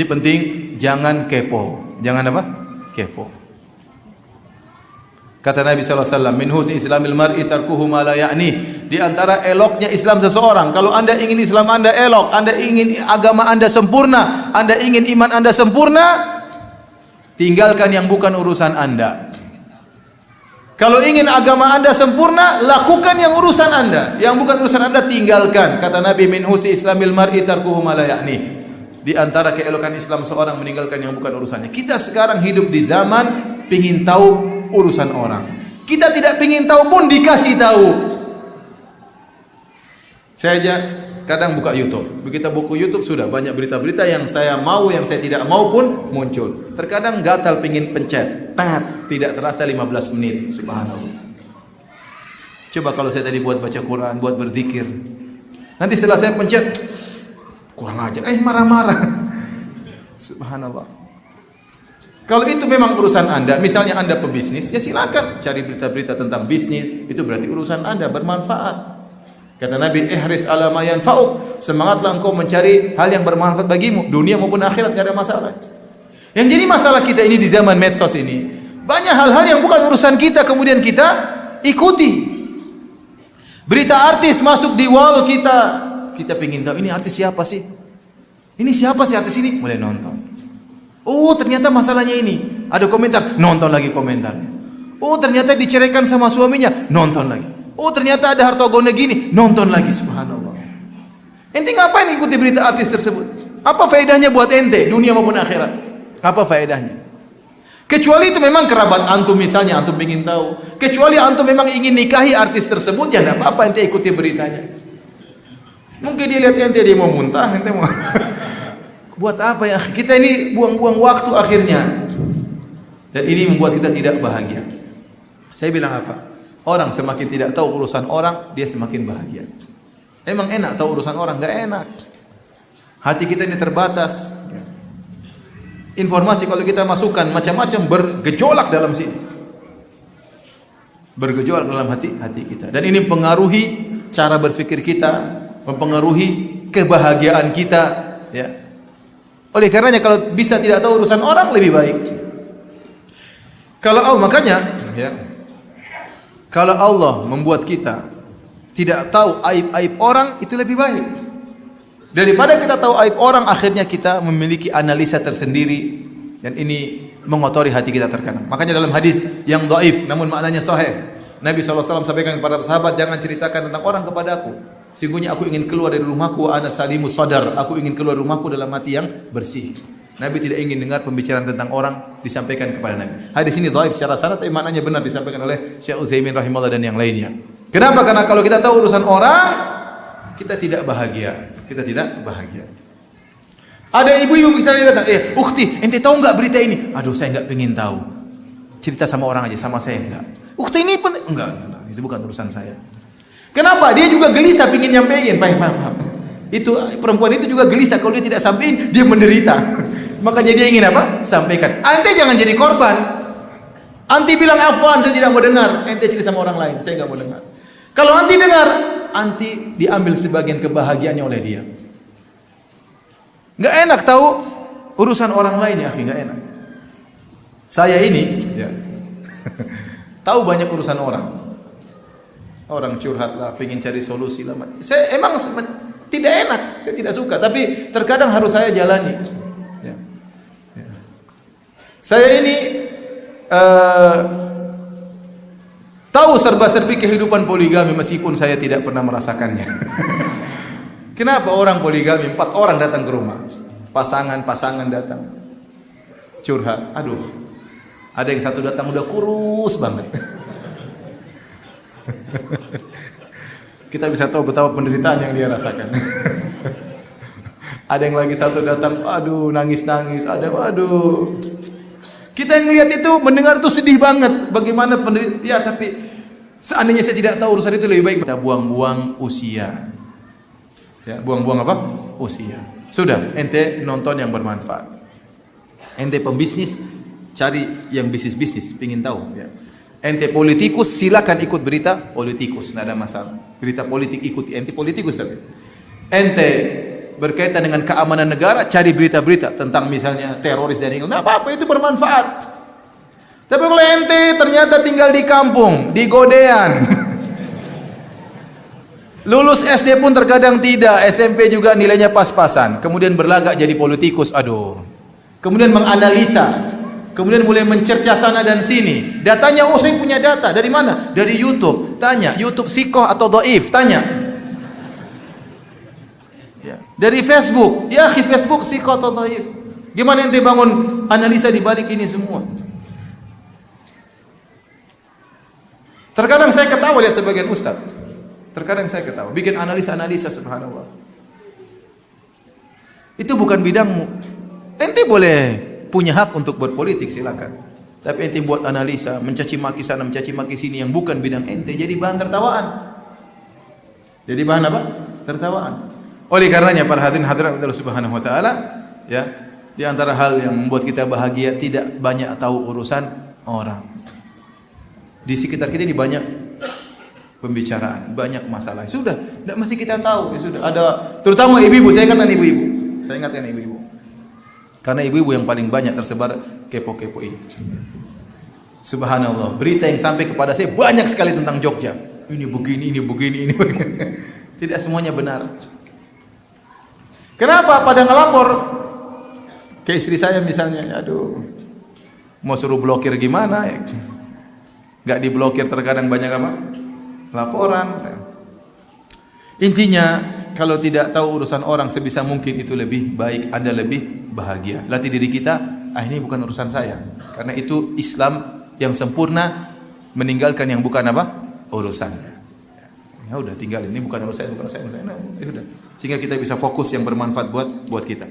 Ini penting, jangan kepo. Jangan apa? Kepo. Kata Nabi SAW, min husni islamil mar'i tarkuhu ma la ya'ni. Di antara eloknya Islam seseorang, kalau Anda ingin Islam Anda elok, Anda ingin agama Anda sempurna, Anda ingin iman Anda sempurna, tinggalkan yang bukan urusan Anda. Kalau ingin agama Anda sempurna, lakukan yang urusan Anda. Yang bukan urusan Anda, tinggalkan. Kata Nabi, min husni islamil mar'i tarkuhu ma la ya'ni. Di antara keelokan Islam seorang meninggalkan yang bukan urusannya. Kita sekarang hidup di zaman pingin tahu urusan orang. Kita tidak pingin tahu pun dikasih tahu. Saya aja kadang buka YouTube. Begitu buku YouTube sudah banyak berita-berita yang saya mau, yang saya tidak mau pun muncul. Terkadang gatal pingin pencet. Tidak terasa 15 menit. Subhanallah. Coba kalau saya tadi buat baca Quran, buat berzikir. Nanti setelah saya pencet, kurang ajar. Marah-marah. Subhanallah. Kalau itu memang urusan Anda, misalnya Anda pebisnis, ya silakan cari berita-berita tentang bisnis. Itu berarti urusan Anda, bermanfaat. Kata Nabi, ihris ala ma yanfa'uk. Semangatlah engkau mencari hal yang bermanfaat bagimu, dunia maupun akhirat, tidak ada masalah. Yang jadi masalah kita ini di zaman medsos ini, banyak hal-hal yang bukan urusan kita kemudian kita ikuti. Berita artis masuk di wall kita. Kita pengen tahu ini artis siapa sih? Ini siapa sih artis ini? Mulai nonton. Oh, ternyata masalahnya ini. Ada komentar, nonton lagi komentarnya. Oh, ternyata diceraikan sama suaminya, nonton lagi. Oh, ternyata ada harta gonda gini, nonton lagi. Subhanallah. Ente ngapain ikuti berita artis tersebut? Apa faedahnya buat ente, dunia maupun akhirat? Apa faedahnya? Kecuali itu memang kerabat antum, misalnya antum ingin tahu. Kecuali antum memang ingin nikahi artis tersebut, ya enggak apa-apa ente ikuti beritanya. Mungkin dia lihat ente, dia mau muntah, ente mau buat apa ya? Kita ini buang-buang waktu akhirnya. Dan ini membuat kita tidak bahagia. Saya bilang apa? Orang semakin tidak tahu urusan orang, dia semakin bahagia. Emang enak tahu urusan orang? Enggak enak. Hati kita ini terbatas. Informasi kalau kita masukkan macam-macam bergejolak dalam sini. Bergejolak dalam hati kita. Dan ini mempengaruhi cara berpikir kita, mempengaruhi kebahagiaan kita, ya. Oleh karenanya kalau bisa tidak tahu urusan orang lebih baik. Kalau makanya, ya. Kalau Allah membuat kita tidak tahu aib-aib orang, itu lebih baik. Daripada kita tahu aib orang, akhirnya kita memiliki analisa tersendiri dan ini mengotori hati kita terkadang. Makanya dalam hadis yang dhaif namun maknanya sahih, Nabi SAW sampaikan kepada sahabat, jangan ceritakan tentang orang kepadaku. Sungguhnya aku ingin keluar dari rumahku ana salimus sadar, aku ingin keluar rumahku dalam hati yang bersih. Nabi tidak ingin dengar pembicaraan tentang orang disampaikan kepada Nabi. Hadis ini dhaif secara sanad tapi maknanya benar disampaikan oleh Syekh Utsaimin rahimahullah dan yang lainnya. Kenapa? Karena kalau kita tahu urusan orang, kita tidak bahagia. Kita tidak bahagia. Ada ibu-ibu misalnya datang, ukhti, ente tahu enggak berita ini? Aduh, saya enggak pengen tahu. Cerita sama orang aja, sama saya enggak. Ukhti ini pun enggak, itu bukan urusan saya. Kenapa? Dia juga gelisah pengin nyampein, paham. Itu perempuan itu juga gelisah kalau dia tidak sampein, dia menderita. Makanya dia ingin apa? Sampaikan. Ente jangan jadi korban. Anti bilang afwan, saya tidak mau dengar. Ente cerita sama orang lain, saya enggak mau dengar. Kalau anti dengar, anti diambil sebagian kebahagiaannya oleh dia. Enggak enak tahu urusan orang lain, ya akhi, enggak enak. Saya ini, ya. Tahu banyak urusan orang. Orang curhat lah, pengen cari solusi lah. Saya emang tidak enak, saya tidak suka, tapi terkadang harus saya jalani. Ya. Ya. Saya ini tahu serba-serbi kehidupan poligami meskipun saya tidak pernah merasakannya. Kenapa orang poligami 4 orang datang ke rumah, pasangan datang curhat, aduh, ada yang satu datang udah kurus banget. Kita bisa tahu betapa penderitaan yang dia rasakan. Ada yang lagi satu datang, aduh nangis-nangis, aduh. Kita yang lihat itu, mendengar itu sedih banget. Bagaimana penderitaan? Ya, tapi seandainya saya tidak tahu urusan itu lebih baik kita buang-buang usia. Ya, buang-buang apa? Usia. Sudah, ente nonton yang bermanfaat. Ente pembisnis, cari yang bisnis-bisnis, pingin tahu. Ya. Ente politikus, silakan ikut berita politikus, tidak ada masalah. Berita politik ikuti, ente politikus tapi. Ente berkaitan dengan keamanan negara, cari berita-berita tentang misalnya teroris dan ini. Nah, apa-apa itu bermanfaat. Tapi kalau ente ternyata tinggal di kampung, di Godean, lulus SD pun terkadang tidak, SMP juga nilainya pas-pasan, kemudian berlagak jadi politikus, aduh. Kemudian menganalisa, kemudian mulai mencerca sana dan sini. Datanya, oh saya punya data, dari mana? Dari YouTube. Tanya, YouTube sikoh atau dhaif? Tanya. Ya. Dari Facebook, ya Facebook sikoh atau dhaif? Gimana ente bangun analisa di balik ini semua? Terkadang saya ketawa lihat sebagian ustaz. Terkadang saya ketawa, bikin analisa-analisa, subhanallah. Itu bukan bidangmu. Ente boleh punya hak untuk berpolitik, silakan. Tapi ente buat analisa, mencaci maki sana, mencaci maki sini yang bukan bidang ente, jadi bahan tertawaan. Jadi bahan apa? Tertawaan. Oleh karenanya para hadirin hadirat Allah Subhanahu wa taala, ya, di antara hal yang membuat kita bahagia tidak banyak tahu urusan orang. Di sekitar kita ini banyak pembicaraan, banyak masalah. Sudah, tidak mesti kita tahu. Ya sudah, ada terutama ibu-ibu, saya ingatkan ibu-ibu. Saya ingatkan ibu-ibu. Karena ibu-ibu yang paling banyak tersebar kepo-kepo ini. Subhanallah, berita yang sampai kepada saya banyak sekali tentang Jogja. Ini begini, ini begini, ini begini. Tidak semuanya benar. Kenapa? Pada ngelapor ke istri saya misalnya, aduh, mau suruh blokir gimana ya? Gak diblokir, terkadang banyak apa? Laporan. Intinya, kalau tidak tahu urusan orang sebisa mungkin itu lebih baik, Anda lebih bahagia. Latih diri kita, ini bukan urusan saya. Karena itu Islam yang sempurna, meninggalkan yang bukan apa? Urusannya. Ya udah, tinggal ini bukan urusan saya, bukan saya. Nah, ya udah. Sehingga kita bisa fokus yang bermanfaat buat kita.